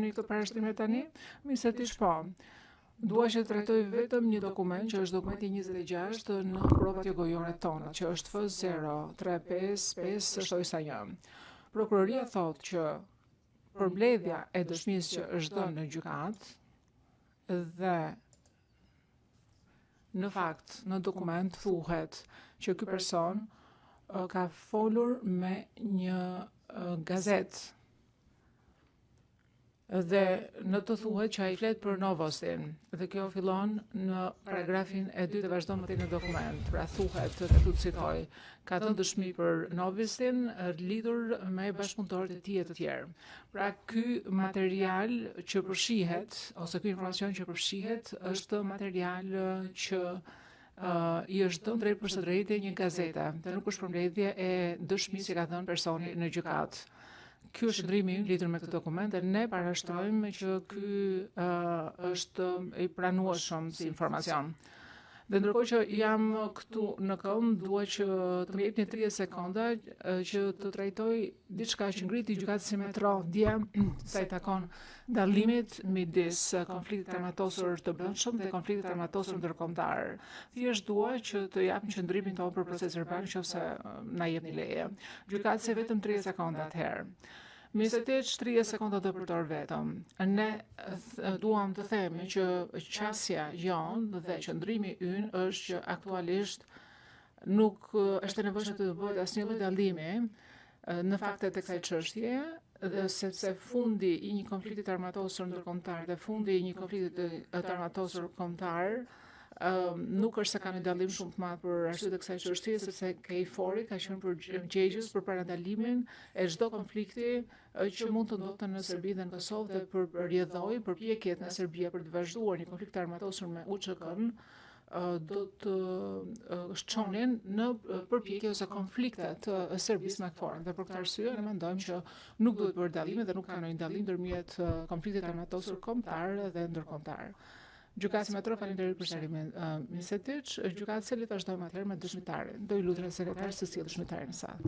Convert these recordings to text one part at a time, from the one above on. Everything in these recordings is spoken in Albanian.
bëni këtë parashtrime tani? Misëtisht po. Dua që të trajtoj vetëm një dokument që është dokumenti 26 në provat jogojore tona, që është F035561. Prokuroria thotë që përmbledhja e dëshmisë që është dhënë në gjykat dhe në fakt në dokument thuhet që ky person ka folur me një gazetë dhe në të thuhet që ai flet për Novostin dhe kjo fillon në paragrafin e 2 dhe vazhdon më tej në dokument. Pra thuhet, dhe tu citoj, ka dhënë dëshmi për Novostin lidhur me bashkëpunëtorët e tij e të tjerë. Pra ky material që përfshihet ose ky informacion që përfshihet është material që i është dhënë drejt për së drejtë një gazete, dhe nuk është përmbledhje e dëshmisë që ka dhënë personi në gjykat. Ky është ndrimi lidhur me këtë dokument dhe ne parashtrojmë që ky është i pranueshëm si informacion. Dhe ndërkohë që jam këtu në këmbë, dua që të më jepni 30 sekonda që të trajtoj diçka që ngriti gjykatës si metro dje sa i takon dallimit midis konfliktit armatosur të brendshëm dhe konfliktit armatosur ndërkombëtar. Thjesht dua që të jap qëndrimin tonë për proces verbal nëse na jepni leje. Gjykatësi vetëm 30 sekonda atëherë. Misëtisht 30 sekonda do përtor vetëm. Ne duam të themi që qasja jonë dhe qëndrimi ynë është që aktualisht nuk është e nevojshme të bëhet asnjë lloj dallimi në faktet e kësaj çështje, dhe sepse fundi i një konflikti armatosur ndërkombëtar dhe fundi i një konflikti armatosur kombëtar nuk është se ka një dallim shumë të madh për arsye të kësaj çështje, sepse KFOR-i ka qenë përgjegjës për parandalimin e çdo konflikti që mund të ndodhte në Serbi dhe në Kosovë dhe për rrjedhoi përpjekjet në Serbia për të vazhduar një konflikt armatosur me UÇK-n do të shçonin në përpjekje ose konflikte të Serbisë me KFOR-in. Dhe për këtë arsye ne mendojmë që nuk duhet bërë dallime dhe nuk ka ndonjë dallim ndërmjet konfliktit armatosur kombëtar dhe ndërkombëtar. Gjykatësi Metro, faleminderit për shërimin. Misetiç, gjykatësi le të vazhdojmë atëherë me dëshmitarin. Do i lutem sekretar të sjellë dëshmitarin në sallë.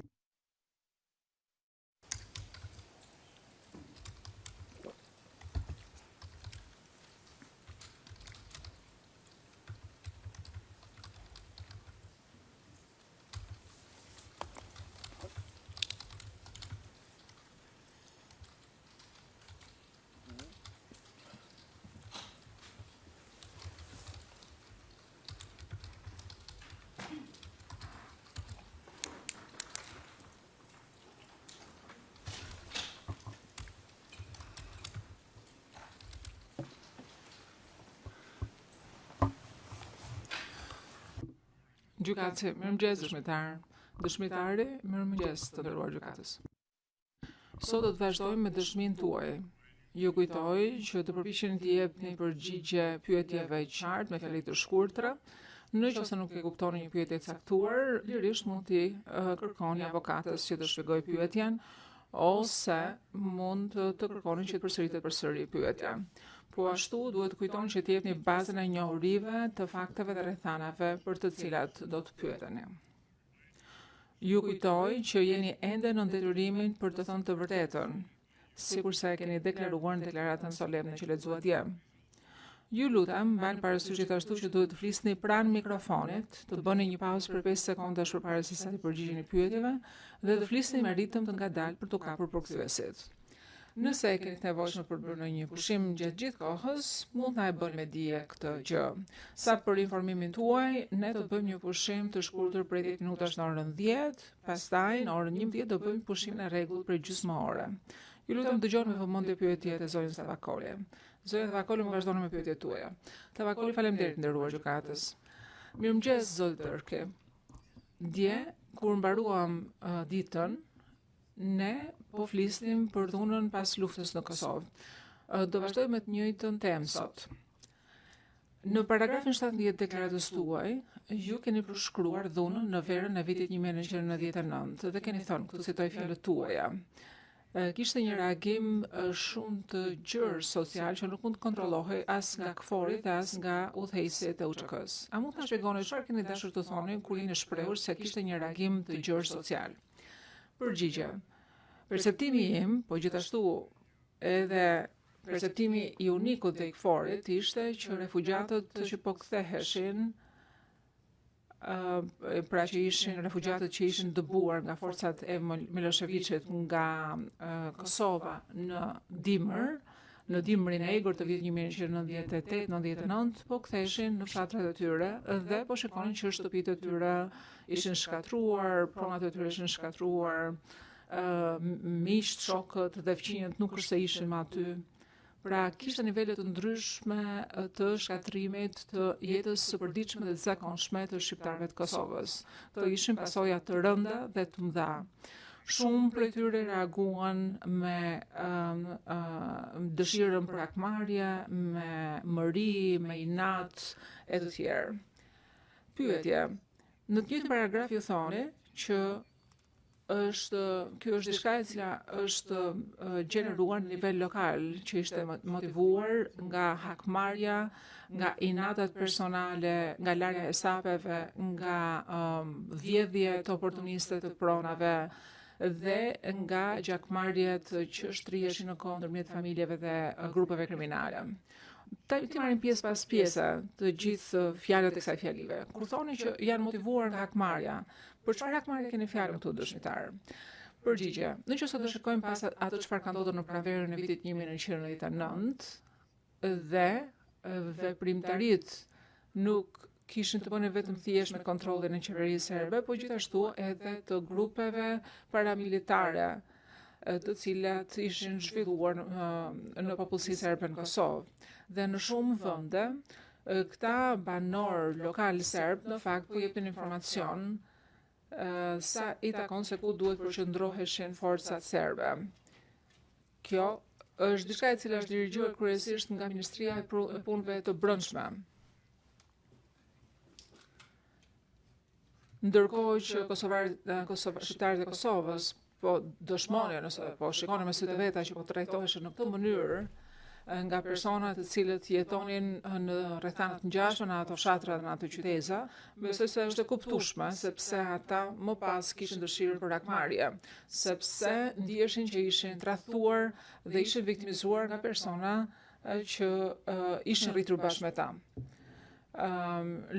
Gjykatësi, mirëmëngjes dëshmitar. Dëshmitari, mirëmëngjes të nderuar gjykatës. Sot do të vazhdojmë me dëshminë tuaj. Ju kujtoj që të përpiqeni të jepni përgjigje pyetjeve qartë me fjale të shkurtra. Nëse nuk e kuptoni një pyetje të caktuar, lirisht mund t'i kërkoni avokatës që të shpjegojë pyetjen ose mund të kërkoni që të përsëritet përsëri pyetja. Po ashtu duhet të kujtoni që të jepni bazën e njohurive të fakteve dhe rrethanave për të cilat do të pyeteni. Ju kujtoj që jeni ende në detyrimimin për të thënë të vërtetën, sikurse e keni deklaruar në deklaratën solemne që lexuat dje. Ju lutem, mbani parasysh gjithashtu që duhet të flisni pranë mikrofonit, të bëni një pauzë për 5 sekonda përpara se sa të përgjigjeni pyetjeve dhe të flisni me ritëm të ngadalë për të kapur përkthyesit. Nëse e keni të nevojshme për bërë një pushim gjatë gjithë kohës, mund na e bëni me dije këtë gjë. Sa për informimin tuaj, ne do të bëjmë një pushim të shkurtër prej 10 minutash në orën 10, pastaj në orën 11 do bëjmë pushimin e rregullt për gjysmë ore. Ju lutem dëgjoni me vëmendje pyetjet e zonjës Tavakoli. Zonja Tavakoli, më vazhdoni me pyetjet tuaja. Tavakoli, faleminderit nderuar gjykatës. Mirëmëngjes zoti Tërki. Dje kur mbaruam ditën, ne po flisnim për dhunën pas luftës në Kosovë. Do vazhdojmë me të njëjtën temë sot. Në paragrafin 17 deklaratës tuaj, ju keni përshkruar dhunën në verën e vitit 1999 dhe keni thënë, këtu citoj fjalët tuaja. Kishte një reagim shumë të gjerë social që nuk mund të kontrollohej as nga KFOR-i dhe as nga udhëheqësit e UÇK-s. A mund të na shpjegoni çfarë keni dashur të thoni kur jeni shprehur se kishte një reagim të gjerë social? Përgjigje. Perceptimi im, po gjithashtu edhe Perceptimi I unikut dhe I këforit ishte që refugjatët që po ktheheshin, pra që ishin refugjatët që ishin dëbuar nga forcat e Miloševićit nga Kosova në dimrin e egër të vitit 1998-99, po ktheheshin në fshatrat e tyre dhe po shikonin që shtëpitë e tyre ishin shkatruar, pronat e tyre ishin shkatruar, miqt, shokët dhe fëmijët nuk është se ishin më aty. Pra kishte nivele të ndryshme të shkatrimit të jetës së përditshme dhe të zakonshme të shqiptarëve të Kosovës. Këto ishin pasoja të rënda dhe të mëdha. Shumë prej tyre reaguan me dëshirën për hakmarrje, me mëri, me inat e të tjerë. Pyetje. Në të njëjtin paragraf ju thoni që kjo është diçka e cila është gjeneruar në nivel lokal, që ishte motivuar nga hakmarrja, nga inatat personale, nga larja e sapeve, nga vjedhje të oportuniste të pronave, dhe nga gjakmarrjet që shtriheshin në kohë ndërmjet familjeve dhe grupeve kriminale. Ti marrin pjesë pas pjese të gjithë fjalët e kësaj fjalive. Kur thoni që janë motivuar nga hakmarrja, për çfarë hakmarrje keni fjalën këtu dëshmitar? Përgjigje. Nëse do shikojmë pas ato çfarë ka ndodhur në pranverën e vitit 1999 dhe veprimtarit nuk kishin të bënin vetëm thjesht me kontrollin e qeverisë serbe, po gjithashtu edhe të grupeve paramilitare të cilat ishin zhvilluar në popullsinë serbe në Kosovë. Dhe në shumë vende, këta banor lokal serb në fakt po jepin informacion sa I takon se ku duhet përqendroheshin forcat serbe. Kjo është diçka e cila është dirigjuar kryesisht nga Ministria e Punëve të Brendshme. Ndërkohë që shqiptarët e Kosovës po dëshmonin ose po shikonin me sy të veta që po trajtoheshin në këtë mënyrë nga persona të cilët jetonin në rrethanat ngjashme në ato fshatra dhe në ato qyteza, besoj se është e kuptueshme sepse ata më pas kishin dëshirë për hakmarrje, sepse ndiheshin që ishin tradhtuar dhe ishin viktimizuar nga persona që ishin rritur bashkë me ta.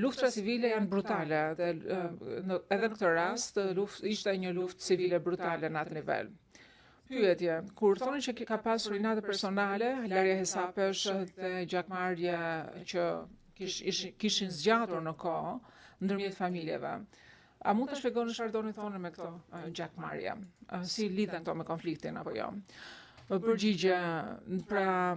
Luftra civile janë brutale dhe edhe në këtë rast ishte një luftë civile brutale në atë nivel. Pyetje, kur thonin që ka pasur inate personale, larja e hesapesh dhe gjakmarrje që kishin zgjatur në kohë ndërmjet familjeve, a mund të shpjegoni çfarë doni thonë me këto gjakmarrje? Si lidhen këto me konfliktin apo jo? Përgjigje, pra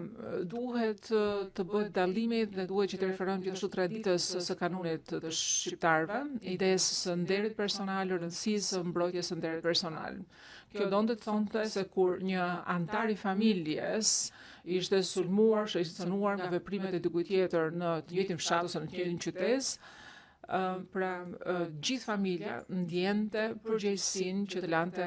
duhet të bëhet dallimi dhe duhet që të referohem gjithashtu traditës së kanunit të shqiptarëve, idesë së nderit personal, rëndësisë së mbrojtjes së nderit personal. Kjo donte të thonte se kur një antar I familjes ishte sulmuar, ishte cënuar nga veprimet e dikujt tjetër në të njëjtin fshat ose në të njëjtin qytet, gjithë familja ndjente përgjegjësinë që të lante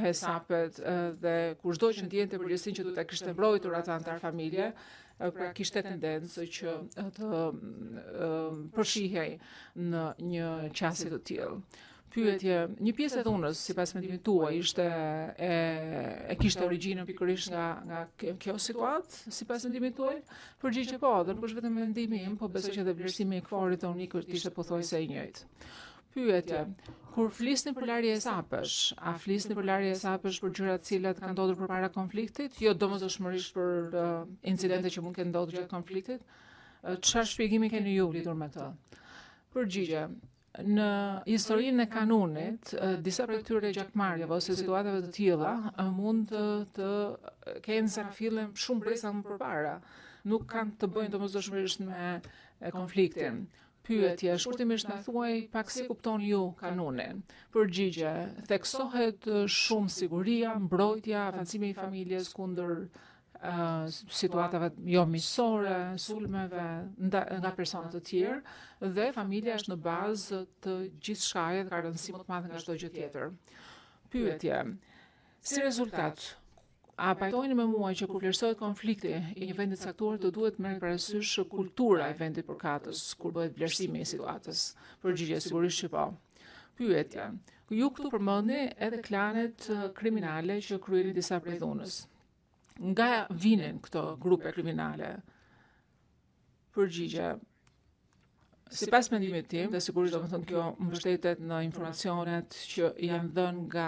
hesapet dhe kushdo që ndjente përgjegjësinë që do ta kishte mbrojtur atë antar familje, pra kishte tendencë që të përshihej në një qasje të tillë. Pyetje, një pjesë e dhunës, sipas mendimit tuaj, kishte origjinën pikërisht nga kjo situatë, sipas mendimit tuaj? Përgjigje po, dhe nuk është vetëm mendimi im, po besoj që edhe vlerësimi I këforit të unikut ishte pothuajse I njëjtë. Pyetje, kur flisni për larje hesapesh, a flisni për larje hesapesh për gjëra të cilat kanë ndodhur përpara konfliktit, jo domosdoshmërisht për incidente që mund të kenë ndodhur gjatë konfliktit? Çfarë shpjegimi keni ju lidhur me këtë? Përgjigje, në historinë e kanunit, disa prej këtyre gjakmarrjeve ose situatave të tilla mund të kenë sarafillen shumë breza më përpara. Nuk kanë të bëjnë domosdoshmërisht me konfliktin. Pyetje, shkurtimisht na thuaj pak si kupton ju kanunin. Përgjigje, theksohet shumë siguria, mbrojtja, avancimi I familjes kundër situatave jo miqësore, sulmeve nga persona të tjerë dhe familja është në bazë të gjithçkaje dhe ka rëndësi më të madhe nga çdo gjë tjetër. Pyetje, si rezultat, a pajtojnë me mua që kur vlerësohet konflikti I një vendi të caktuar të duhet merret parasysh kultura e vendit përkatës kur bëhet vlerësimi I situatës? Përgjigje, sigurisht që po. Pyetje, ju këtu përmendni edhe klanet kriminale që kryenin disa prej dhunës. nga vinin këto grupe kriminale? Përgjigje. Sipas mendimit tim, dhe sigurisht domethënë kjo mbështetet në informacionet që janë dhënë nga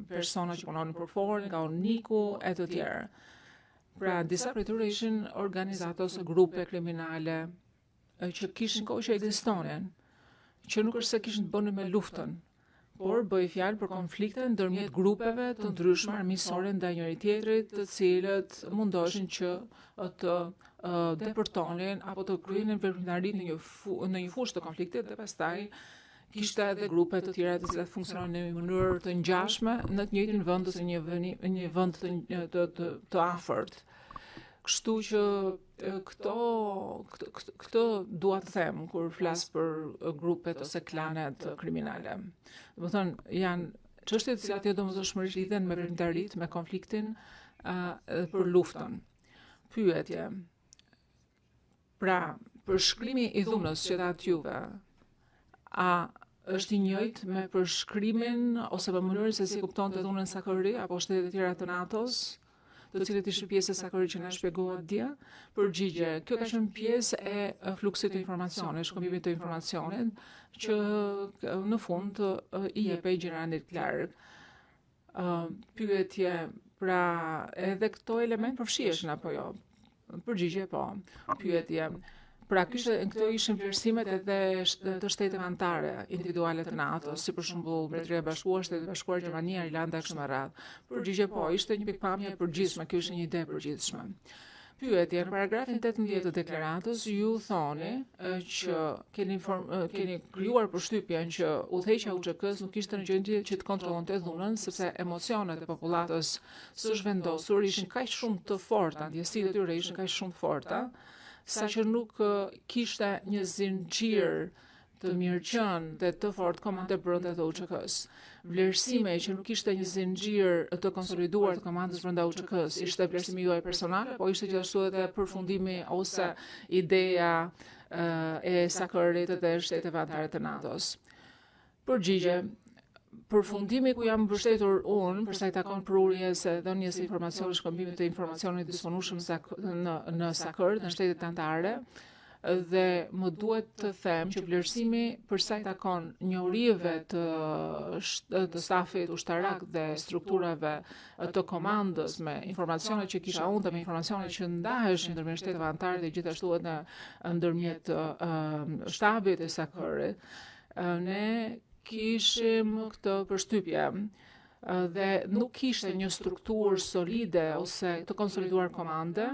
persona që punonin për forin, nga Uniku e të tjerë. Pra, disa prej tyre ishin organizata ose grupe kriminale që kishin kohë që ekzistonin, që nuk është se kishin të bënin me luftën, por bëj fjalë për konflikte ndërmjet grupeve të ndryshme armiqësore ndaj njëri tjetrit, të cilët mundoheshin që të depërtonin apo të kryenin veprimtari në një fushë të konfliktit dhe pastaj kishte edhe grupe të tjera të cilat funksiononin në mënyrë të ngjashme në të njëjtin vend ose një vend të afërt. Kështu që këto dua të them kur flas për grupet ose klanet kriminale. Domethënë janë çështje të cilat domosdoshmërisht lidhen me veprimtaritë, me konfliktin për luftën. Pyetje. Pra, përshkrimi i dhunës që dha juve, a është i njëjtë me përshkrimin ose me mënyrën se si kuptonte dhunën Sakëri apo shtetet e tjera të NATO-s, të cilët ishin pjesë e Sakëri që na shpjegohet dje? Përgjigje, kjo ka qenë pjesë e fluksit të informacionit, shkëmbimit të informacionit, që në fund i jepej Gjenerali Clark. Pyetje, pra edhe këto element përfshiheshin apo jo? Përgjigje po. Pyetje. Pra këto ishin vlerësimet edhe të shteteve anëtare individuale të NATO-s, si për shembull Mbretëria e Bashkuar, Shtetet e Bashkuara, Gjermania, Irlanda kështu me radhë. Përgjigje po, ishte një pikpamje e përgjithshme, kjo ishte një ide e përgjithshme. Pyetje, në paragrafin 18 të deklaratës ju thoni që keni krijuar përshtypjen që udhëheqja e UÇK-s nuk ishte në gjendje që të kontrollonte dhunën, sepse emocionet e popullatës së zhvendosur ishin kaq shumë të forta, ndjesitë e tyre ishin kaq shumë të forta, saqë nuk kishte një zinxhir të mirëqen dhe të fortë komande brenda të UÇK-s. Vlerësime që nuk ishte një zinxhir të konsoliduar të komandës brenda UÇK-s, ishte vlerësimi juaj personal, po ishte gjithashtu edhe përfundimi ose ideja e Sakërit dhe shteteve anëtare të NATO-s. Përgjigje. Përfundimi ku jam mbështetur unë, për sa i takon prurjes e dhënies së informacionit, shkëmbimit të informacionit disponueshëm në Sakër, në shtetet anëtare, dhe më duhet të them që vlerësimi për sa i takon njohurive të stafit ushtarak dhe strukturave të komandës me informacionet që kisha unë dhe me informacionet që ndaheshin ndërmjet shteteve anëtare dhe gjithashtu edhe ndërmjet shtabit e Sakërit, ne kishim këtë përshtypje dhe nuk kishte një strukturë solide ose të konsoliduar komande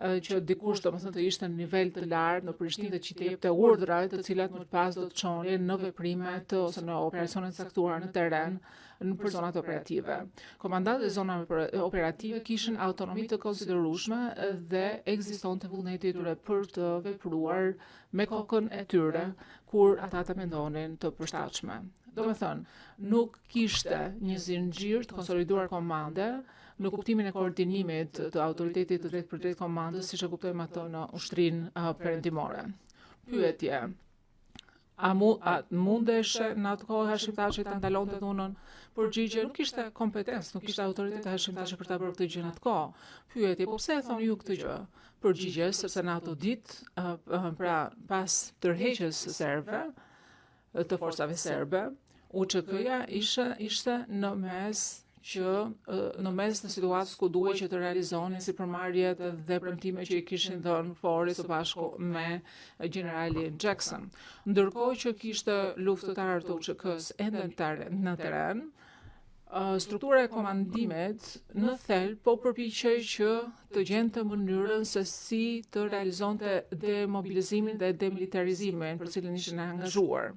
që dikush domethënë të ishte në nivel të lartë në Prishtinë dhe që të jepte urdhra të cilat më pas do të çonin në veprimet ose në operacionet caktuara në terren në zonat operative. Komandantët e zonave operative kishin autonomi të konsiderueshme dhe ekzistonte vullneti i tyre për të vepruar me kokën e tyre kur ata të mendonin të përshtatshme. Domethënë, nuk kishte një zinxhir të konsoliduar komande në kuptimin e koordinimit të autoritetit të drejt për drejt komandës, siç e kuptojmë ato në ushtrinë perëndimore. Pyetje. A mundeshe në atë kohë hashimtashi ta ndalonte dhunën? Përgjigje, nuk ishte kompetencë, nuk ishte autoritet hashimtashi për ta bërë këtë gjë në atë kohë. Pyetje, po pse e thoni ju këtë gjë? Përgjigje, sepse në ato ditë, pra pas tërheqjes së serbëve, të forcave serbe, UÇK-ja ishte në mes në situatës ku duhej që të realizonin sipërmarrjet dhe premtimet që i kishin dhënë forit së bashku me generalin Jackson. Ndërkohë që kishte luftëtarë të UÇK-s ende në terren, struktura e komandimit në thelb po përpiqej që të gjente mënyrën se si të realizonte demobilizimin dhe demilitarizimin për cilën ishin angazhuar.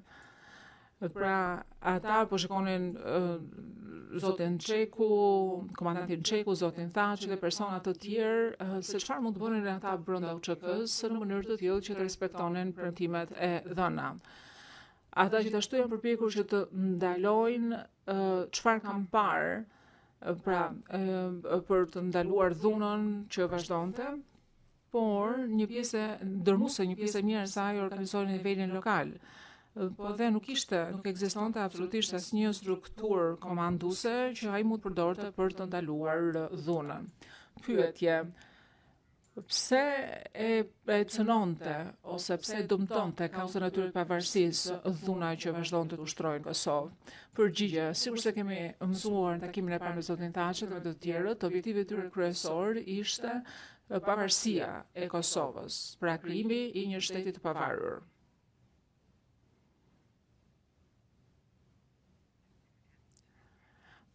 Pra, ata po shikonin zotin Çeku, komandantin Çeku, zotin Thaçi dhe persona të tjerë se çfarë mund të bënin ata brenda UÇK-s në mënyrë të tillë që të respektonin premtimet e dhëna. Ata gjithashtu janë përpjekur që të ndalojnë çfarë kanë parë, pra për të ndaluar dhunën që vazhdonte, por një pjesë ndërmuese, një pjesë e mirë e saj organizohej në nivelin lokal. Po dhe nuk ekzistonte absolutisht asnjë strukturë komanduese që ai mund të përdorte për të ndaluar dhunën. Pyetje: pse e cënonte ose pse dëmtonte kauzën e tyre të pavarësisë dhuna që vazhdonte të ushtrojnë në Kosovë? Përgjigje: sikur se kemi mësuar në takimin e parë me zotin Taçi dhe të tjerët, objektivi i tyre kryesor ishte pavarësia e Kosovës, pra krijimi i një shteti të pavarur.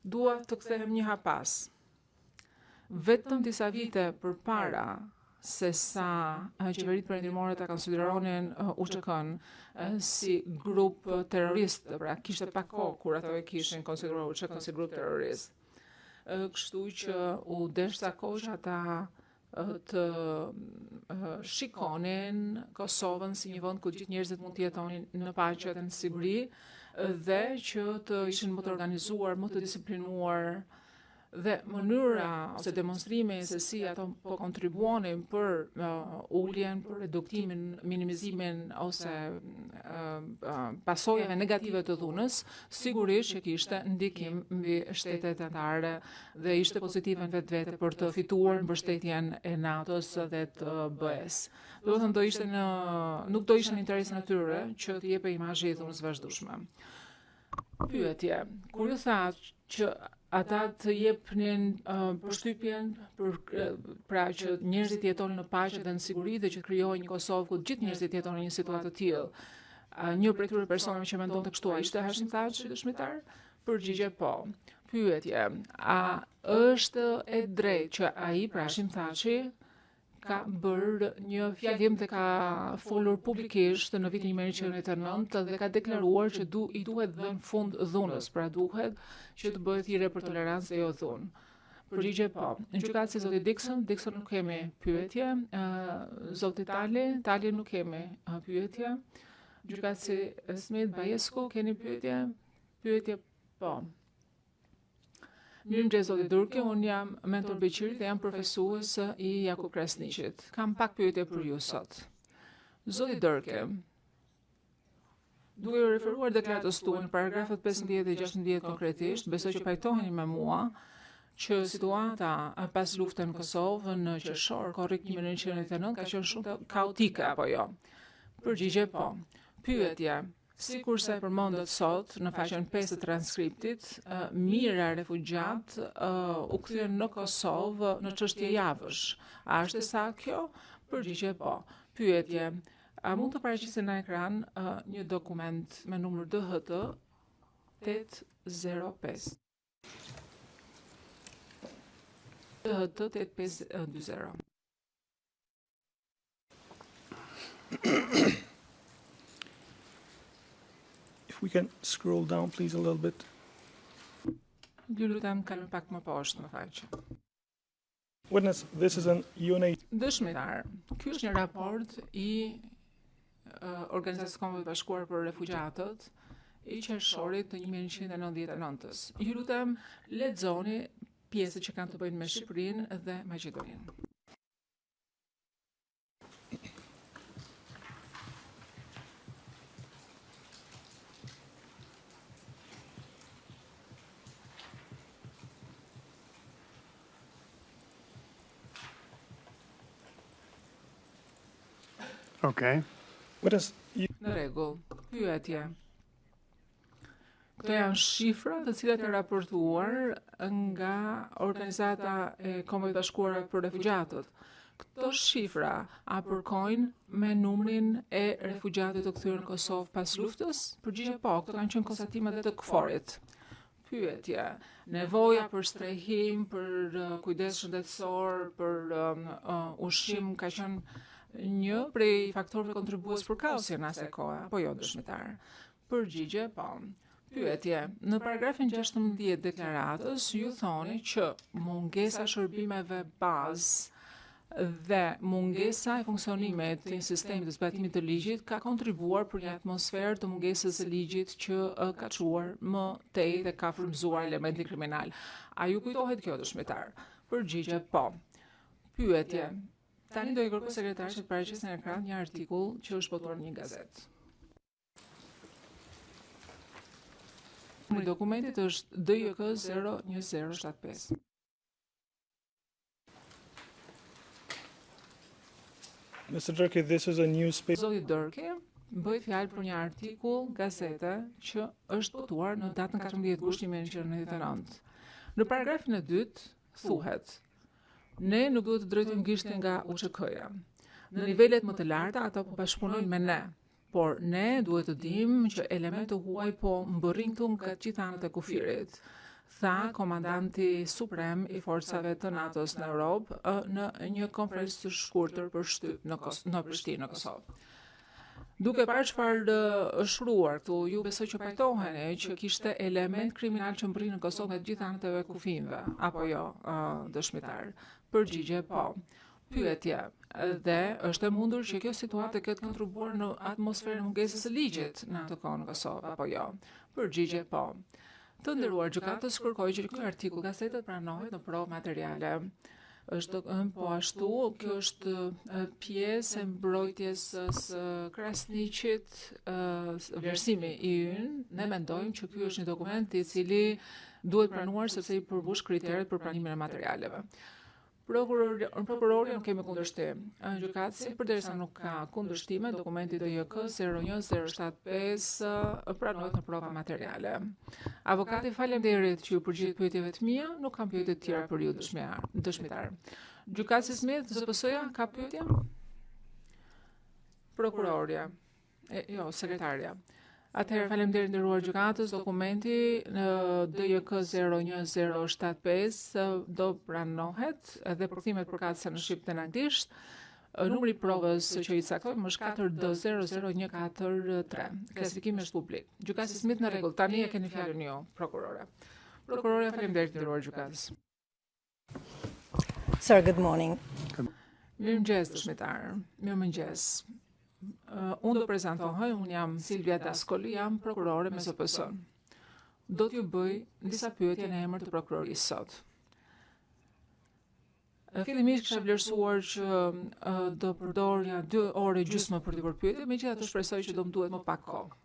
Dua të kthehem një hap pas. Vetëm disa vite përpara se sa qeveritë perëndimore ta konsideronin UÇK-n si grup terrorist, pra kishte pak kohë kur ato e kishin konsideruar UÇK-n si grup terrorist. Kështu që u desh sa kohë që ata të shikonin Kosovën si një vend ku gjithë njerëzit mund të jetonin në paqe dhe në siguri, dhe që të ishin më të organizuar, më të disiplinuar, dhe mënyra ose demonstrimi se si ato po kontribuonin për uljen, për reduktimin, minimizimin ose pasojave negative të dhunës, sigurisht që kishte ndikim mbi shtetet anëtare dhe ishte pozitive në vetvete për të fituar mbështetjen e NATO-s dhe të BE-s. Do të thënë nuk do ishte në interesin e tyre që të jepë imazhe i dhunës vazhdueshme. Pyetje: kur ju tha që ata të jepnin përshtypjen pra që njerëzit jetonin në paqe dhe në siguri dhe që krijohej një Kosovë ku gjithë njerëzit jetonin në një situatë të tillë, një prej këtyre personave që mendonte kështu ishte Hashim Thaçi, dëshmitar? Përgjigje: po. Pyetje: a është e drejtë që ai, pra Hashim Thaçi, ka bërë një fjalim dhe ka folur publikisht në vitin 1999 dhe ka deklaruar që i duhet dhënë fund dhunës, pra duhet që të bëhet hire për tolerancë dhe jo dhunë? Përgjigje: po. Në gjykatë si zoti Dixon nuk kemi pyetje. Zoti Tali nuk kemi pyetje. Gjykatë si Smith Bajesku, keni pyetje? Pyetje: po. Mirëmëngjes zoti Durke, unë jam mentor Beqiri dhe jam profesues i Jakub Krasniqit. Kam pak pyetje për ju sot. Zoti Durke, duke u referuar deklaratës tuaj në paragrafet 15 dhe 16 konkretisht, besoj që pajtoheni me mua që situata pas luftës në Kosovë në qershor korrik 1999 ka qenë shumë kaotike apo jo? Përgjigje: po. Pyetje: sikurse përmendet sot në faqen 5 të transkriptit, mijëra refugjat u kthyen në Kosovë në çështje javësh. A është saktë kjo? Përgjigje: po. Pyetje: a mund të paraqisni në ekran një dokument me numër DHT 805? DHT 8520. We can scroll down, please, a little bit. Ju lutem kalon pak më poshtë, më faqe. Witness, this is an UNA. Dëshmitar, ky është një raport i Organizatës së Kombeve të Bashkuara për Refugjatët i qershorit të 1999-s. Ju lutem lexoni pjesët që kanë të bëjnë me Shqipërinë dhe Maqedoninë. Okay. Në rregull. Pyetje. Këto janë shifra të cilat janë raportuar nga Organizata e Kombeve të Bashkuara për Refugjatët. Këto shifra a përkojnë me numrin e refugjatëve të kthyer në Kosovë pas luftës? Përgjigje: po, këto kanë qenë konstatimet e KFOR-it. Pyetje: nevoja për strehim, për kujdes shëndetësor, për ushqim ka qenë një prej faktorëve kontribues për kaosin asaj kohe, apo jo, dëshmitar? Përgjigje: po. Pyetje: në paragrafin 16 deklaratës ju thoni që mungesa shërbimeve bazë dhe mungesa e funksionimit të një sistemi të zbatimit të ligjit ka kontribuar për një atmosferë të mungesës së ligjit që ka çuar më tej dhe ka frymëzuar elementin kriminal. A ju kujtohet kjo, dëshmitar? Përgjigje: po. Pyetje: tani do i kërkoj sekretarit që të paraqisë në ekran një artikull që është botuar në një gazetë. Numri i dokumentit është DJK 01075. Mr. Durkee, this is a newspaper. Zoti Durkee bëj fjalë për një artikull gazete që është botuar në datën 14 gusht 1999. Në paragrafin e dytë thuhet: ne nuk duhet të drejtojmë gishtin nga UÇK-ja. Në nivelet më të larta ata po bashkëpunojnë me ne, por ne duhet të dimë që elementë huaj po mbërrin këtu nga të gjitha anët e kufirit, tha komandanti suprem i forcave të NATO-s në Europë në një konferencë të shkurtër për shtyp në Prishtinë, në Kosovë. Duke parë çfarë është shkruar këtu, ju besoj që pajtoheni që kishte element kriminal që mbërrin në Kosovë nga të gjitha anët e kufinëve, apo jo, dëshmitar? Përgjigje po. Pyetje, dhe është e mundur që kjo situatë të ketë kontribuar në atmosferën mungesës së ligjit në atë kohë në Kosovë, apo jo? Përgjigje po. Të nderuar gjykatës, kërkoj që ky artikull gazetet pranohet në provë materiale. Është po ashtu, kjo është pjesë e mbrojtjes së Krasniqit, vlerësimi i ynë. Ne mendojmë që ky është një dokument i cili duhet pranuar sepse i përmbush kriteret për pranimin e materialeve. Prokurori nuk kemi kundërshtim. Gjykatësi, përderisa nuk ka kundërshtime, dokumenti DJK 01075 pranohet në prova materiale. Avokati, faleminderit që ju përgjigjet pyetjeve të mia, nuk kam pyetje të tjera për ju dëshmitar. Gjykatësi Smith, ZPS-ja ka pyetje? Prokurorja. Jo, sekretarja. Atëherë, faleminderit nderuar gjykatës, dokumenti në DJK 01075 do pranohet edhe përkthimet përkatëse në shqip dhe në anglisht. Numri i provës që i caktojmë është 4D00143. Klasifikimi është publik. Gjykatësi Smith, në rregull. Tani e keni fjalën ju, prokurore. Prokurore, faleminderit nderuar gjykatës. Sir, good morning. Mirëmëngjes dëshmitar. Mirëmëngjes. Unë do prezentohej, unë jam Silvia Daskoli, jam prokurore me ZPS. Do t'ju bëj disa pyetje në emër të prokurorisë sot. Fillimisht kisha vlerësuar që do përdorja 2 orë gjysmë për t'i bërë pyetje, megjithatë shpresoj që do më duhet më pak kohë.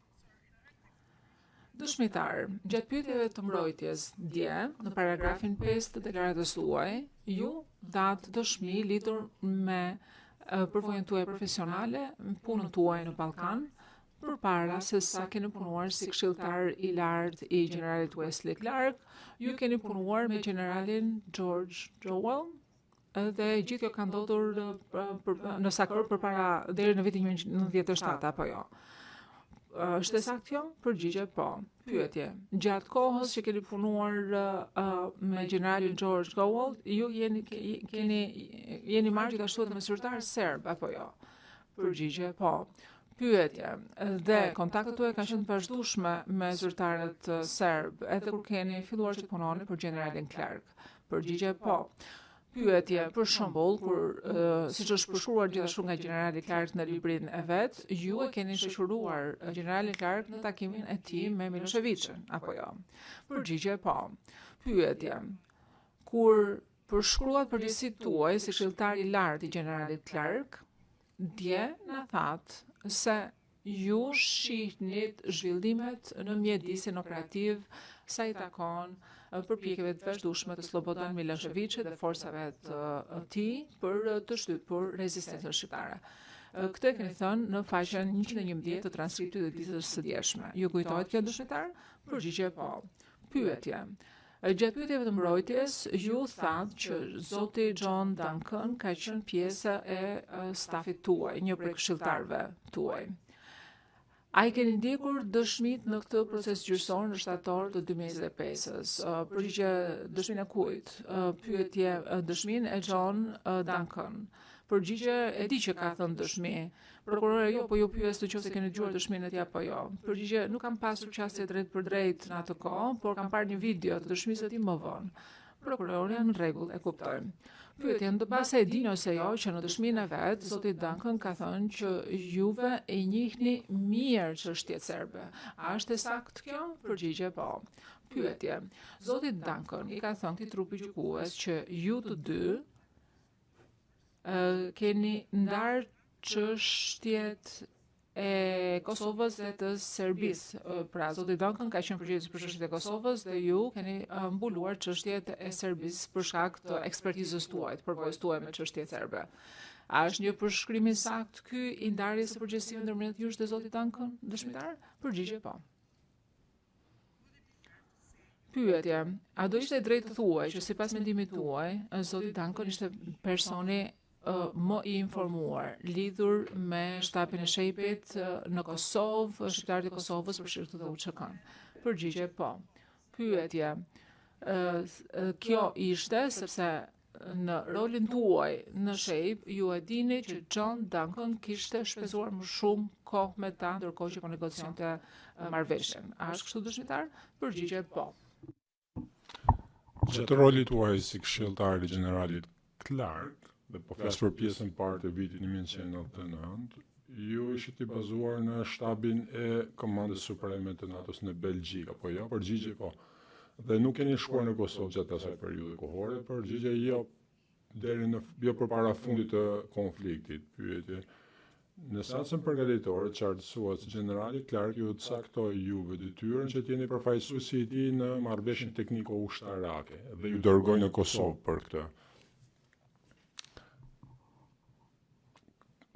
Dëshmitar, gjatë pyetjeve të mbrojtjes dje, në paragrafin 5 të deklaratës tuaj, ju datë dëshmi lidhur me përvojën tuaj profesionale, punën tuaj në Ballkan, përpara se sa keni punuar si këshilltar i lartë i generalit Wesley Clark, ju keni punuar me generalin George Jowell, dhe gjithë kjo ka ndodhur në Sakor përpara deri në vitin 1997, apo jo? Është saktë kjo? Përgjigje po. Pyetje. Gjatë kohës që keni punuar me generalin George Jowell, ju jeni marrë gjithashtu edhe me zyrtar serb, apo jo? Përgjigje po. Pyetje. Dhe kontaktet tuaja kanë qenë të vazhdueshme me zyrtarët serb, edhe kur keni filluar që të punoni për generalin Clark? Përgjigje po. Pyetje, për shembull, kur siç është përshkruar gjithashtu nga generali Clark në librin e vet, ju e keni shoqëruar generalin Clark në takimin e tij me Miloševićin, apo jo? Përgjigje po. Pyetje, kur përshkruat përgjegjësitë tuaj si këshilltar i lartë i generalit Clark, dje na thatë se ju shihnit zhvillimet në mjedisin operativ sa i takon përpjekjeve të vazhdueshme të Slobodan Miloševićit dhe forcave të tij për të shtypur rezistencën shqiptare. Këtë e keni thënë në faqen 111 të transkriptit të ditës së djeshme. Ju kujtohet kjo dëshmitar? Përgjigje po. Pyetje. Gjatë pyetjeve të mbrojtjes, ju thatë që zoti John Duncan ka qenë pjesë e stafit tuaj, një prej këshilltarëve tuaj. A i keni ndjekur dëshmit në këtë proces gjyqësor në shtator të 2025-s? Përgjigje, dëshmin e kujt? Pyetje, dëshmin e John Duncan. Përgjigje, e di që ka thënë dëshmi. Prokurore, jo, po ju pyes të qoftë keni dëgjuar dëshminë e tij apo jo. Përgjigje, nuk kam pasur qasje drejt për drejt në atë kohë, por kam parë një video të dëshmisë së tij më vonë. Prokurorja, në rregull, e kuptojmë. Pyetje, ndërsa e dini ose jo që në dëshminë e vet, zoti Duncan ka thënë që juve e njihni mirë çështjet serbe. A është e saktë kjo? Përgjigje po. Pyetje, zoti Duncan i ka thënë këtij trupi gjykues që ju të dy keni ndarë çështjet e Kosovës dhe të Serbisë. Pra, zoti Duncan ka qenë përgjegjës për çështjet e Kosovës dhe ju keni mbuluar çështjet e Serbisë për shkak të ekspertizës tuaj, të përvojës tuaj me çështjet serbe. A është një përshkrim i saktë ky i ndarjes së përgjegjësisë ndërmjet jush dhe zotit Duncan, dëshmitar? Përgjigje po. Pyetje, a do ishte drejtë të thuaj që sipas mendimit tuaj, zoti Duncan ishte personi më i informuar lidhur me shtapin e shejpit në Kosovë, shqiptarët e Kosovës për shkak të UÇK-n? Përgjigje po. Pyetje, kjo ishte sepse në rolin tuaj në shejp ju e dini që John Duncan kishte shpenzuar më shumë kohë me ta ndërkohë që po negocionte marrëveshjen. A është kështu dëshmitar? Përgjigje po. Gjatë rolit tuaj si këshilltar i generalit Clark, dhe po flas për pjesën parë të vitit 1999, ju ishit i bazuar në shtabin e Komandës Supreme të NATO-s në Belgjik, apo jo? Përgjigje po. Dhe nuk keni shkuar në Kosovë gjatë asaj periudhe kohore, përgjigje jo, jo përpara fundit të konfliktit. Pyetje, në satën përgatitore qartësuar se generali Clark ju caktoi juve detyrën që t'jeni përfaqësuesi i tij në marrëveshjen tekniko-ushtarake dhe ju dërgoi në Kosovë për këtë.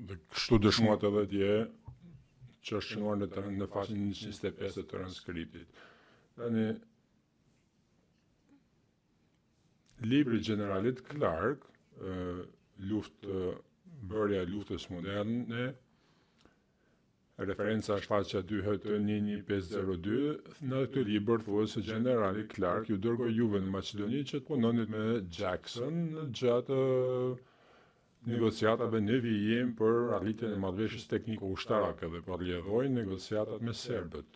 Dhe kështu dëshmuat edhe dje që është shënuar në faqen 125 të transkriptit. Tani, libri i generalit Clark, bërja e luftës moderne, referenca është faqja 2H11502, në këtë libër thuhet se generali Clark ju dërgoi juve në Maqedoni që të punonit me Jackson gjatë negociatave në vijim për arritjen e marrëveshjes tekniko-ushtarake dhe përrjedhoi negociatat me serbët.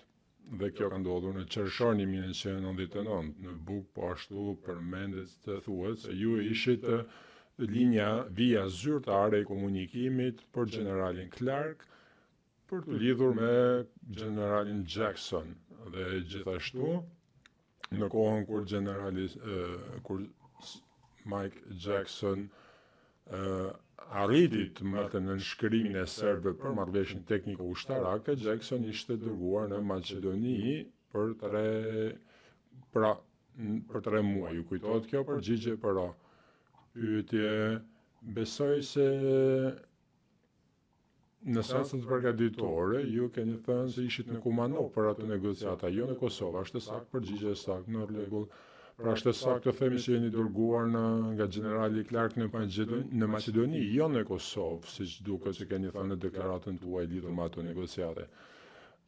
Dhe kjo ka ndodhur në qershor 1999. Në buk po ashtu përmendet të thuhet se ju ishit vija zyrtare e komunikimit për generalin Clark për të lidhur me generalin Jackson. Dhe gjithashtu, në kohën kur Mike Jackson arriti të marrte në nënshkrimin e serbëve për marrëveshjen tekniko-ushtarake, Jackson ishte dërguar në Maqedoni për 3 muaj. Ju kujtohet kjo? Përgjigje po. Pyetje, besoj se në seancën përgatitore ju keni thënë se ishit në Kumanov për atë negociata, jo në Kosovë. Është saktë? Përgjigje saktë, në rregull. Pra është saktë të themi se jeni dërguar nga generali Clark në Maqedoni, jo në Kosovë, siç duket se keni thënë në deklaratën tuaj lidhur me ato negociate.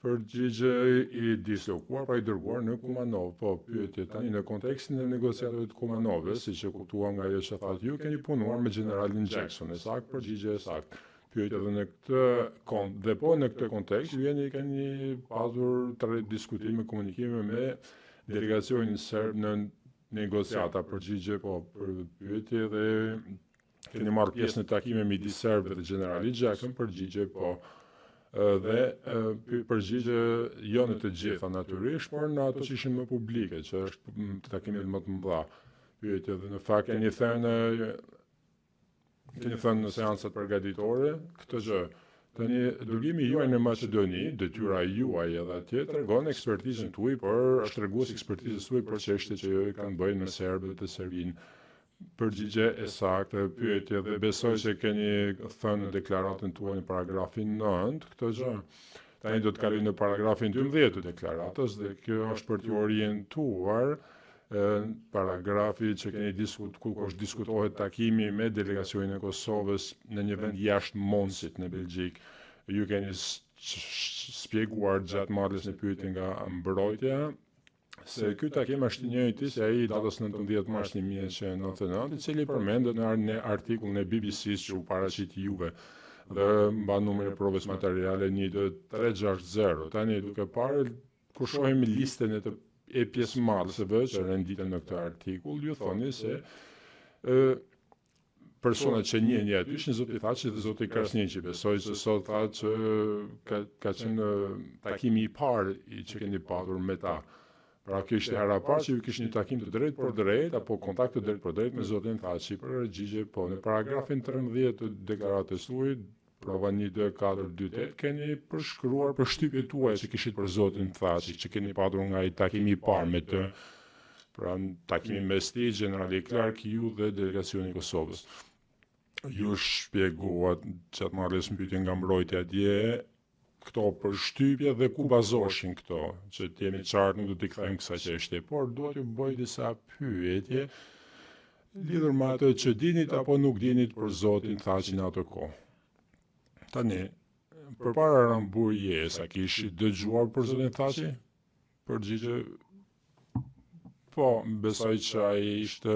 Përgjigje i dislokuar, pra i dërguar në Kumanov. Po, pyetje tani në kontekstin e negociatave të Kumanovës, siç e kuptuam nga ajo që thatë ju, keni punuar me generalin Jackson. Është saktë? Përgjigje është saktë. Pyetje edhe në këtë kontekst, ju keni pasur 3 diskutime, komunikime me delegacionin serb në negociata. Përgjigje po. Pyetje dhe keni marrë pjesë në takime midis serbëve dhe generalit Jackson. Përgjigje po. Dhe përgjigje jo në të gjitha natyrisht, por në ato që ishin më publike, që është takimet më të mëdha. Pyetje dhe në fakt keni thënë në seancat përgatitore këtë gjë. Tani dërgimi juaj në Maqedoni, detyra juaj edhe atje tregon ekspertizën tuaj, por është tregues ekspertizës tuaj për çështjet që ju kanë bëjnë me serbët e Serbinë. Përgjigje e saktë. Pyetje dhe besoj se keni thënë në deklaratën tuaj në paragrafin 9 këtë gjë. Tani do të kaloj në paragrafin 12 të deklaratës dhe kjo është për t'ju orientuar paragrafi që keni ku diskutohet takimi me delegacionin e Kosovës në një vend jashtë Monsit në Belgjik. Ju keni shpjeguar gjatë marrjes në pyetje nga mbrojtja se ky takim është i njëjti si ai i datës 19 mars 1999, i cili përmendet në artikullin e BBC-s që u paraqit juve dhe mban numrin e provës materiale 12360. Tani duke parë kur shohim listën e pjesëmarrësve që renditen në këtë artikull, ju thoni se personat që njihni aty ishin zoti Thaçi dhe zoti Krasniqi. Besoj se sot tha që ka qenë takimi i parë që keni pasur me ta. Pra kjo ishte hera parë që ju kishte një takim të drejtë për drejtë apo kontakt të drejtë për drejtë me zotin Thaçi. Përgjigje po. Në paragrafin 13 të deklaratës tuaj prova 1-2-4-2-8 keni përshkruar për shtypjet tuaja që kishit për zotin Thaçi, që keni patur nga i takimi i parë me të, pra takimi mes ti, generali Clark, ju dhe delegacioni i Kosovës. Ju shpjeguat që atë marrës më pyetje nga mbrojtja dje, këto për shtypje dhe ku bazoshin këto, që t'jemi qartë nuk do t'i kthejmë kësa çështje, por do t'ju bëj disa pyetje lidhur me atë që dinit apo nuk dinit për zotin Thaçin atë kohë. Tani, përpara Ramburjes, a kishit dëgjuar për zotin Thaçi? Përgjigje, po, besoj që ai ishte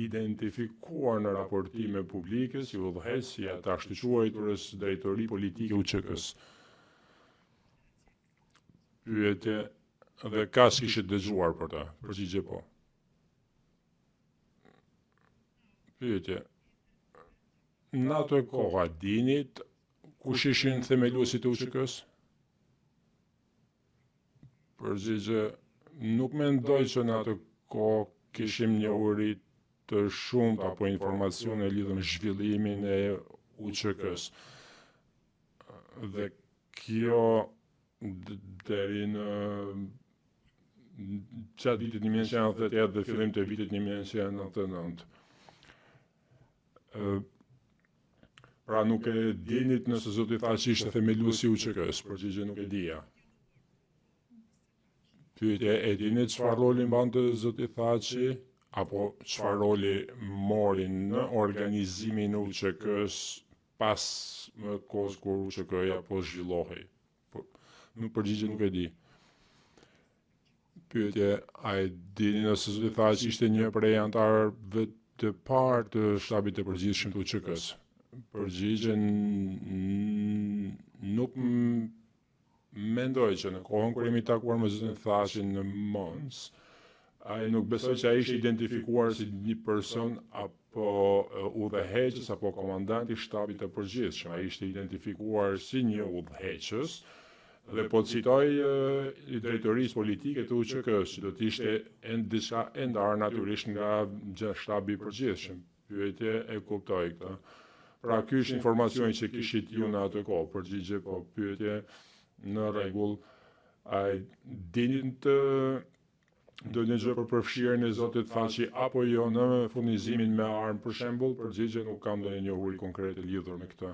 identifikuar në raportime publike si udhëheq si ata ashtu quajturës drejtori politike UÇK-s. Pyetje, dhe kas kishit dëgjuar për ta? Përgjigje po. Pyetje, në atë kohë dinit kush ishin themeluesit e UÇK-s? Përgjigje, nuk mendoj që në atë kohë kishim njohuri të shumta apo informacione lidhur me zhvillimin e UÇK-s. Dhe kjo deri në gjatë vitit 1998 dhe fillim të vitit 1999. Pra nuk e dinit nëse zoti Thaçi ishte themeluesi i UÇK-s, përgjigje nuk e dija. Pyetje, e dinit çfarë roli mbante zoti Thaçi apo çfarë roli mori në organizimin e UÇK-s pas kohës kur UÇK-ja po zhvillohej? Nuk përgjigje nuk e di. Pyetje, a e dini nëse zoti Thaçi ishte një prej antarëve të parë të shtabit të përgjithshëm të UÇK-s? Përgjigje, nuk mendoj që në kohën kur jemi takuar me zotin Thaçin në Mons, ai nuk besoj që ai ishte identifikuar si një person apo udhëheqës apo komandant i shtabit të përgjithshëm. Ai ishte identifikuar si një udhëheqës dhe po citoj i drejtorisë politike të UÇK-s, që do të ishte diçka e ndarë natyrisht nga shtabi i përgjithshëm. Pyetje, e kuptoj këtë. Pra ky është informacioni që kishit ju në atë kohë. Përgjigje po. Pyetje, në rregull. A dini të ndonjë gjë për përfshirjen e zotit Thaçi apo jo në furnizimin me armë për shembull? Përgjigje, nuk kam ndonjë njohuri konkrete lidhur me këtë.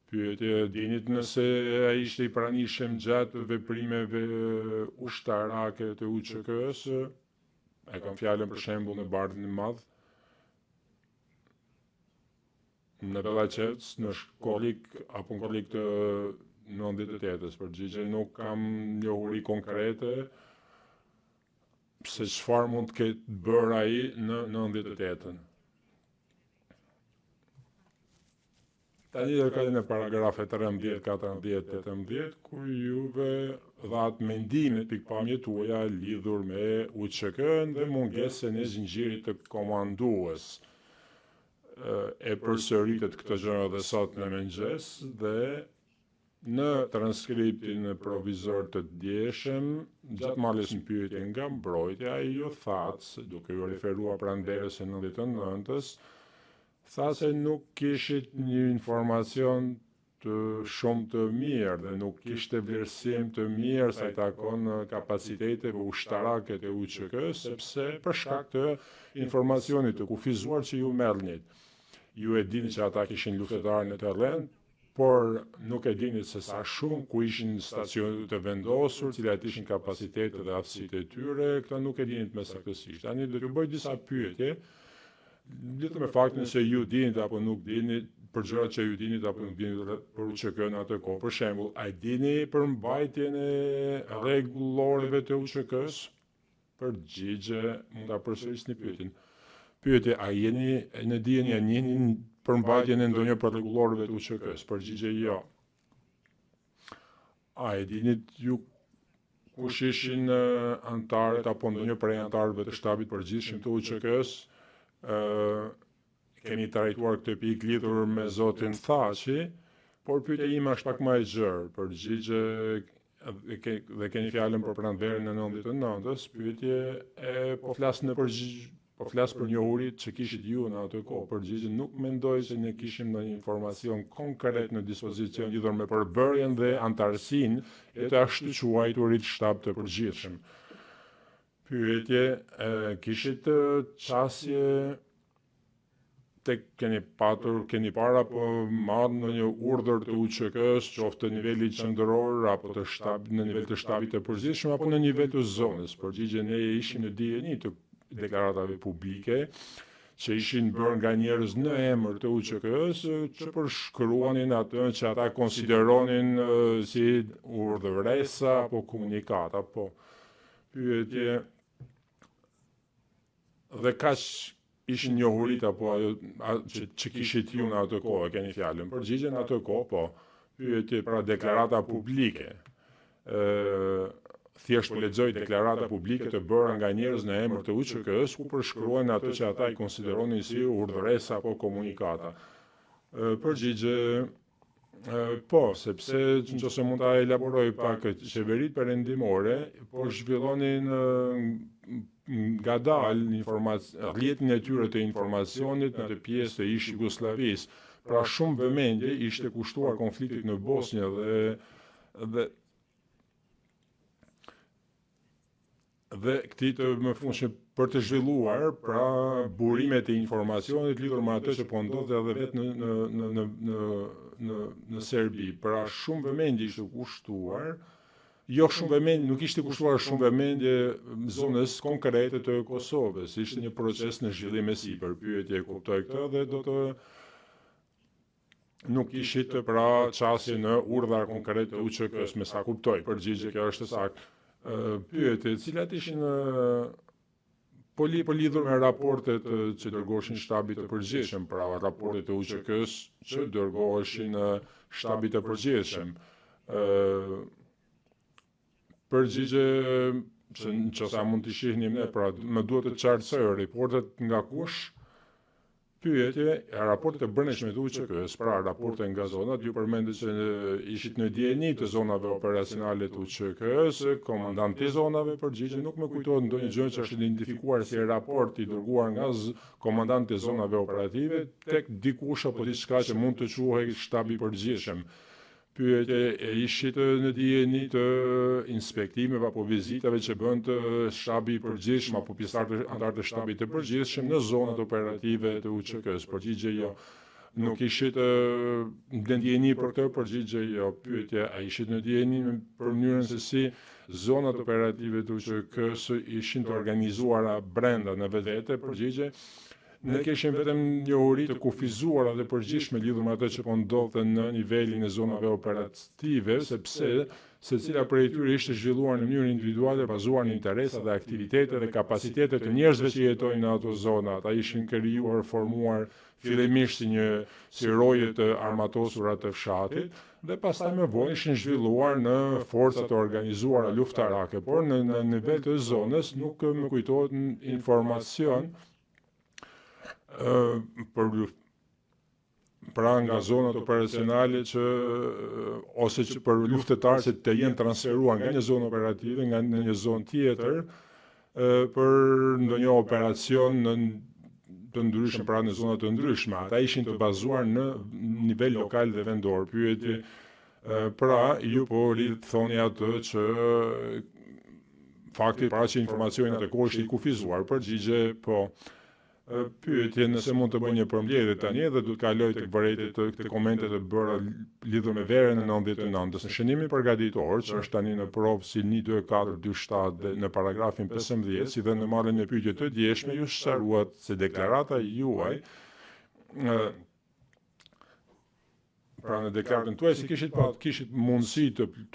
Pyetje, dinit nëse ai ishte i pranishëm gjatë veprimeve ushtarake të UÇK-s? E kam fjalën për shembull në Bardhin e Madh, në Bellaqevc, në Shkollik apo në Korrik të 98-s. Përgjigje, nuk kam njohuri konkrete se çfarë mund të ketë bërë ai në 98-ën. Tani do kalojmë në paragrafet 13, 14, 18, ku juve dhat mendimet pikpamjet tuaja lidhur me UÇK-n dhe mungesën e zinxhirit të komandues. E përsëritet këtë gjë edhe sot në mëngjes dhe në transkriptin provizor të djeshëm, gjatë marrjes në pyetje nga mbrojtja, ai ju thatë, duke ju referuar pranderës së 99-s, tha se nuk kishit një informacion të shumë të mirë dhe nuk kishte vlerësim të mirë sa i takon kapaciteteve ushtarake të UÇK-s, sepse për shkak të informacionit të kufizuar që ju merrnit. Ju e dini që ata kishin luftëtarë në terren, por nuk e dini se sa shumë ku ishin stacionet të vendosur, cilat ishin kapacitetet dhe aftësitë e tyre, këta nuk e dini me saktësisht. Tani do t'ju bëj disa pyetje lidhur me faktin se ju dinit apo nuk dinit për gjërat që ju dinit apo nuk dinit për UÇK-n atë kohë. Për shembull, a dini për mbajtjen e rregullorëve të UÇK-s? Përgjigje, mund ta përsërisni pyetjen. Pyetje, a jeni në dijen ja njihni për mbajtjen e ndonjë për rregullorëve të UÇK-s? Përgjigje, jo. A e dinit ju kush ishin antarët apo ndonjë prej antarëve të shtabit përgjithshëm të UÇK-s? Kemi trajtuar këtë pikë lidhur me zotin Thaçi, por pyetja ime është pak më e gjerë. Përgjigje dhe keni fjalën për pranverën e 99-s, pyetje po flas në po flas për njohuritë që kishit ju në atë kohë. Përgjigje nuk mendoj se ne kishim ndonjë informacion konkret në dispozicion lidhur me përbërjen dhe antarësinë e të ashtu quajturit shtab të përgjithshëm. Pyetje, kishit qasje keni para po marrë në një urdhër të UÇK-s, qoftë në nivelit qendror apo në nivel të shtabit të përgjithshëm apo në nivel të zonës. Përgjigje ne ishim në dijeni të deklaratave publike që ishin bërë nga njerëz në emër të UÇK-s që përshkruanin atë që ata konsideronin si urdhëresa apo komunikata. Po pyetje, dhe kaq ishin njohurit apo që kishit ju në atë kohë, keni fjalën. Përgjigje në atë kohë, po, pyetje pra deklarata publike. Thjesht po lexoj deklarata publike të bëra nga njerëz në emër të UÇK-s ku përshkruan atë që ata i konsideronin si urdhëresa apo komunikata. Përgjigje, po, sepse nëse mund ta elaboroj pak, qeveritë perëndimore po zhvillonin ngadalë rrjetin e tyre të informacionit në të pjesë të ish Jugosllavisë. Pra shumë vëmendje ishte kushtuar konfliktit në Bosnjë dhe këtij të mëfunshëm për të zhvilluar pra burimet e informacionit lidhur me atë që po ndodhte edhe vetë në Serbi. Pra shumë vëmendje ishte kushtuar. Nuk ishte kushtuar shumë vëmendje zonës konkrete të Kosovës. Ishte një proces në zhvillim e sipër. Pyetje kuptoj këtë dhe do të nuk ishit pra qasje në urdhra konkrete të UÇK-s, me sa kuptoj. Përgjigje kjo është saktë. Pyetje, cilat ishin po lidhur me raportet që dërgoheshin shtabit të përgjithshëm, pra raportet e UÇK-s që dërgoheshin shtabit të përgjithshëm. Përgjigje që sa mund të shihnim ne, pra më duhet të qartësoj raportet nga kush. Pyetje, raportet e brendshme të UÇK-s, pra raporte nga zonat, ju përmendet që ishit në dijeni të zonave operacionale të UÇK-s, komandanti i zonave. Përgjigje, nuk më kujtohet ndonjë gjë që është identifikuar si raport i dërguar nga komandanti i zonave operative tek dikush apo diçka që mund të quhej shtabi i përgjithshëm. Pyetje, ishit në dijeni të inspektimeve apo vizitave që bën të shtabi i përgjithshëm apo antar të shtabit të përgjithshëm në zonat operative të UÇK-s? Përgjigje jo. Nuk ishit në dijeni për këtë? Përgjigje jo. Pyetje, a ishit në dijeni për mënyrën se si zonat operative të UÇK-s ishin të organizuara brenda në vetvete? Përgjigje, ne kishim vetëm njohuri të kufizuara dhe përgjithshme lidhur me atë që po ndodhte në nivelin e zonave operative, sepse secila prej tyre ishte zhvilluar në mënyrë individuale, bazuar në interesa dhe aktivitete dhe kapacitete të njerëzve që jetojnë në ato zona. Ata ishin krijuar, formuar fillimisht si roje të armatosura të fshatit dhe pastaj më vonë ishin zhvilluar në forca të organizuara luftarake, por në nivel të zonës nuk më kujtohet informacion pra nga zonat operacionale ose që për luftetarë që të jenë transferuar nga një zonë operative nga një zonë tjetër për ndonjë operacion të ndryshëm, pra në zona të ndryshme. Ata ishin të bazuar në nivel lokal dhe vendor. Pyetje, pra ju po thoni atë që fakti pra që informacionin atë kohë ishte i kufizuar. Përgjigje po. Pyetje, nëse mund të bëj një përmbledhje tani dhe do të kaloj tek vërejtjet të komentet e bëra lidhur me verën e 99-s. Në shënimin përgatitor, që është tani në provë si 12427 dhe në paragrafin 15, si dhe në marrjen e pyetjeve të djeshme, ju sqaruat se deklarata juaj pra në deklaratën tuaj si kishit mundësi të